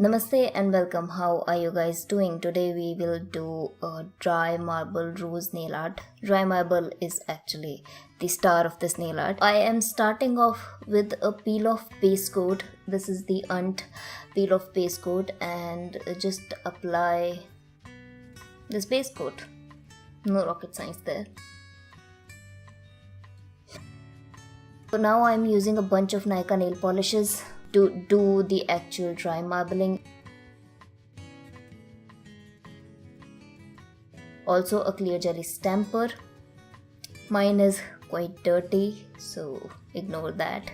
Namaste and welcome. How are you guys doing? Today we will do a dry marble rose nail art. Dry marble is actually the star of this nail art. I am starting off with a peel off base coat. This is the Unt peel off base coat and just apply this base coat. No rocket science there. So now I'm using a bunch of Nika nail polishes to do the actual dry marbling. Also a clear jelly stamper. Mine is quite dirty, so ignore that.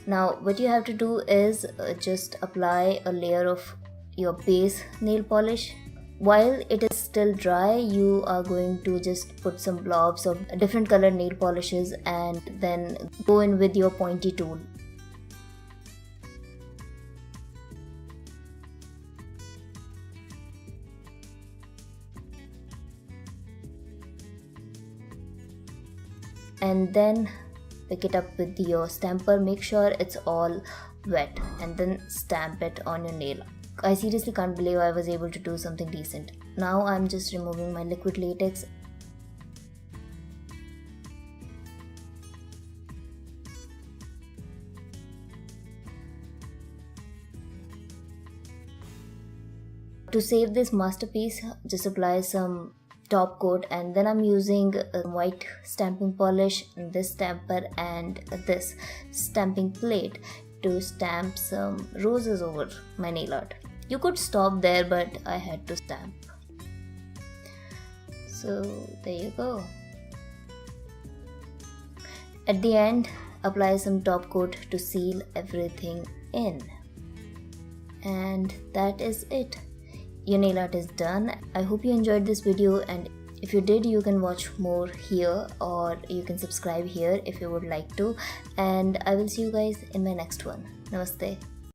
Now what you have to do is just apply a layer of your base nail polish. While it is still dry, you are going to just put some blobs of different colored nail polishes and then go in with your pointy tool. And then pick it up with your stamper. Make sure it's all wet and then stamp it on your nail. I seriously can't believe I was able to do something decent. Now I'm just removing my liquid latex. To save this masterpiece, just apply some top coat, and then I'm using a white stamping polish, this stamper and this stamping plate to stamp some roses over my nail art. You could stop there, but I had to stamp. So there you go. At the end, apply some top coat to seal everything in. And that is it. Your nail art is done. I hope you enjoyed this video, and if you did, you can watch more here or you can subscribe here if you would like to, and I will see you guys in my next one. Namaste.